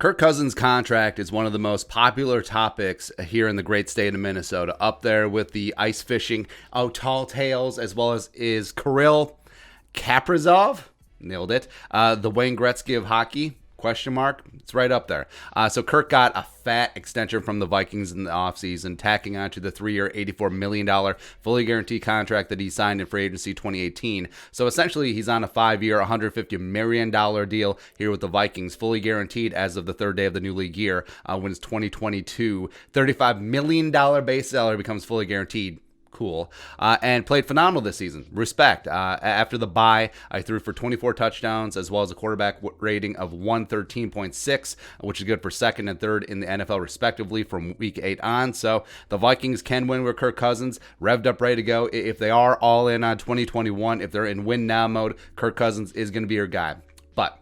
Kirk Cousins' contract is one of the most popular topics here in the great state of Minnesota, up there with the ice fishing, tall tales, as well as is Kirill Kaprizov, nailed it, the Wayne Gretzky of hockey, question mark, it's right up there. So Kirk got a fat extension from the Vikings in the offseason, tacking on to the 3-year, $84 million fully guaranteed contract that he signed in free agency 2018. So essentially, he's on a 5-year, $150 million deal here with the Vikings, fully guaranteed as of the third day of the new league year, when it's 2022. $35 million base salary becomes fully guaranteed. Cool. And played phenomenal this season. Respect. After the bye, I threw for 24 touchdowns as well as a quarterback rating of 113.6, which is good for second and third in the NFL respectively from week 8 on. So the Vikings can win with Kirk Cousins, revved up, ready to go. If they are all in on 2021, if they're in win now mode, Kirk Cousins is going to be your guy. But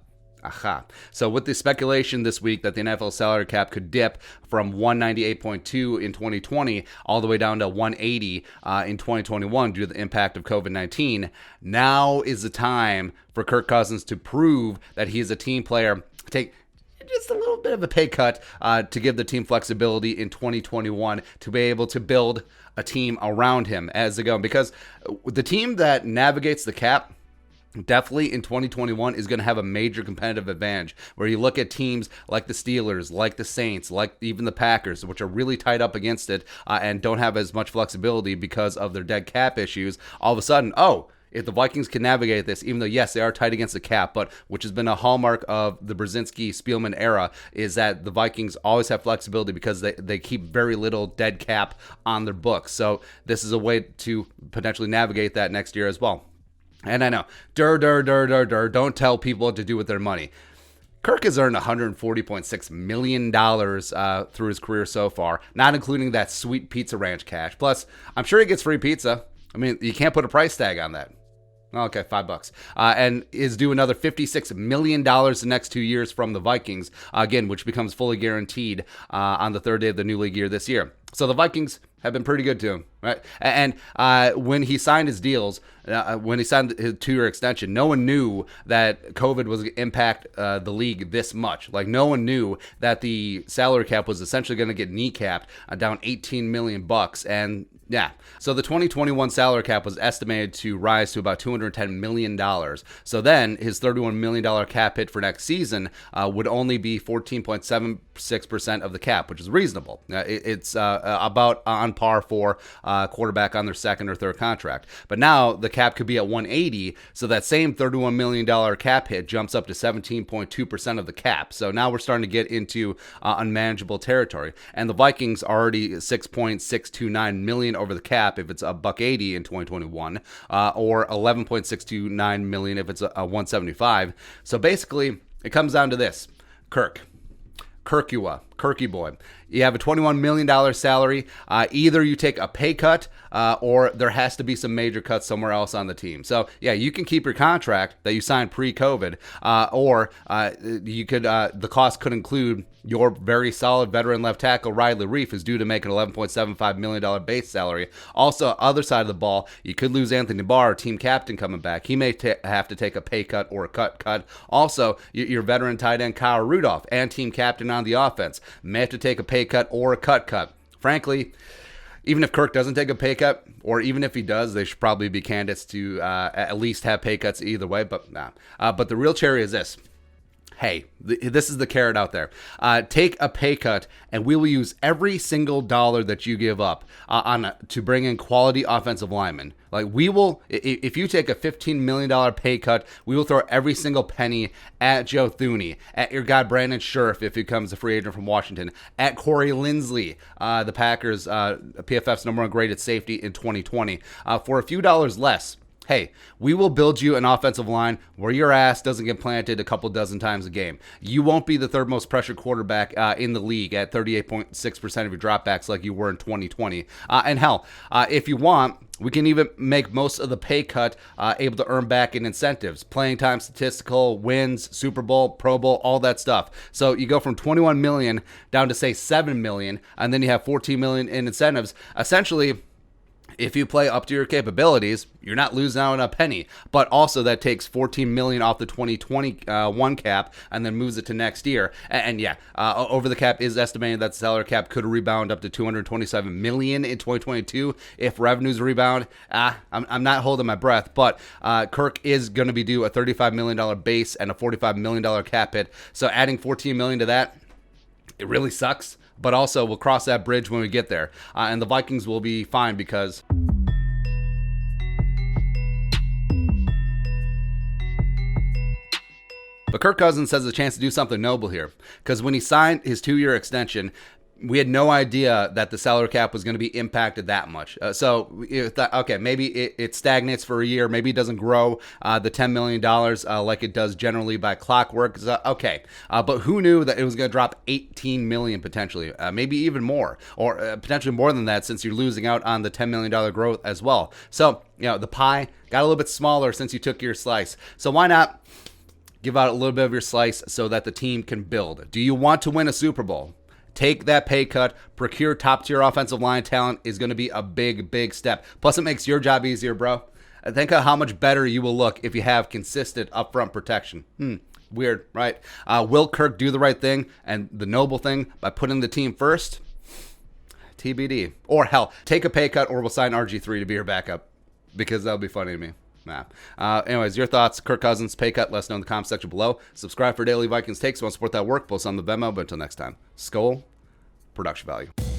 so with the speculation this week that the NFL salary cap could dip from 198.2 in 2020 all the way down to 180 in 2021 due to the impact of COVID-19, now is the time for Kirk Cousins to prove that he is a team player. Take just a little bit of a pay cut to give the team flexibility in 2021 to be able to build a team around him as they go. Because the team that navigates the cap definitely in 2021 is going to have a major competitive advantage, where you look at teams like the Steelers, like the Saints, like even the Packers, which are really tied up against it and don't have as much flexibility because of their dead cap issues. All of a sudden, if the Vikings can navigate this, even though, yes, they are tight against the cap, but which has been a hallmark of the Brzezinski-Spielman era, is that the Vikings always have flexibility because they keep very little dead cap on their books. So this is a way to potentially navigate that next year as well. And I know, don't tell people what to do with their money. Kirk has earned $140.6 million through his career so far, not including that sweet Pizza Ranch cash. Plus, I'm sure he gets free pizza. I mean, you can't put a price tag on that. Okay, $5. And is due another $56 million the next 2 years from the Vikings, again, which becomes fully guaranteed on the third day of the new league year this year. So the Vikings have been pretty good to him, right? And when he signed his deals, when he signed his 2-year extension, no one knew that COVID was going to impact the league this much. Like, no one knew that the salary cap was essentially going to get kneecapped down $18 million. And yeah, so the 2021 salary cap was estimated to rise to about $210 million. So then his $31 million cap hit for next season would only be 14.76% of the cap, which is reasonable. It's about on par for quarterback on their second or third contract. But now the cap could be at 180, so that same $31 million cap hit jumps up to 17.2% of the cap. So now we're starting to get into unmanageable territory. And the Vikings are already $6.629 million over the cap if it's $180 in 2021, or $11.629 million if it's a 175. So basically, it comes down to this: Kirky boy. You have a $21 million salary. Either you take a pay cut or there has to be some major cuts somewhere else on the team. So, yeah, you can keep your contract that you signed pre-COVID, or you could. The cost could include your very solid veteran left tackle, Riley Reef, is due to make an $11.75 million base salary. Also, other side of the ball, you could lose Anthony Barr, team captain, coming back. He may have to take a pay cut or a cut. Also, your veteran tight end, Kyle Rudolph, and team captain on the offense, may have to take a pay cut or a cut. Frankly, even if Kirk doesn't take a pay cut, or even if he does, they should probably be candidates to at least have pay cuts either way, but nah. But the real cherry is this. Hey, this is the carrot out there. Take a pay cut, and we will use every single dollar that you give up to bring in quality offensive linemen. Like, we will, if you take a $15 million pay cut, we will throw every single penny at Joe Thuney, at your guy Brandon Scherf if he becomes a free agent from Washington, at Corey Linsley, the Packers, PFF's number 1 graded safety in 2020, for a few dollars less. Hey, we will build you an offensive line where your ass doesn't get planted a couple dozen times a game. You won't be the third most pressured quarterback in the league at 38.6% of your dropbacks like you were in 2020. And hell, if you want, we can even make most of the pay cut able to earn back in incentives, playing time, statistical, wins, Super Bowl, Pro Bowl, all that stuff. So you go from $21 million down to, say, $7 million, and then you have $14 million in incentives. Essentially, If you play up to your capabilities, you're not losing out on a penny. But also that takes $14 million off the 2021 cap and then moves it to next year. And yeah, over the cap is estimated that the salary cap could rebound up to $227 million in 2022 if revenues rebound. I'm not holding my breath, but Kirk is going to be due a $35 million base and a $45 million cap hit. So adding $14 million to that, it really sucks. But also, we'll cross that bridge when we get there. And the Vikings will be fine because but Kirk Cousins has a chance to do something noble here. Because when he signed his 2-year extension, we had no idea that the salary cap was going to be impacted that much. Okay, maybe it stagnates for a year. Maybe it doesn't grow the $10 million like it does generally by clockwork. Okay, but who knew that it was going to drop $18 million potentially, maybe even more, or potentially more than that since you're losing out on the $10 million growth as well. So, the pie got a little bit smaller since you took your slice. So why not give out a little bit of your slice so that the team can build? Do you want to win a Super Bowl? Take that pay cut, procure top-tier offensive line talent is going to be a big, big step. Plus, it makes your job easier, bro. Think of how much better you will look if you have consistent upfront protection. Weird, right? Will Kirk do the right thing and the noble thing by putting the team first? TBD. Or hell, take a pay cut or we'll sign RG3 to be your backup because that'll be funny to me. Anyways, your thoughts. Kirk Cousins, pay cut, let us know in the comment section below. Subscribe for daily Vikings takes. Want to support that work, post on the Venmo. But until next time, Skol, production value.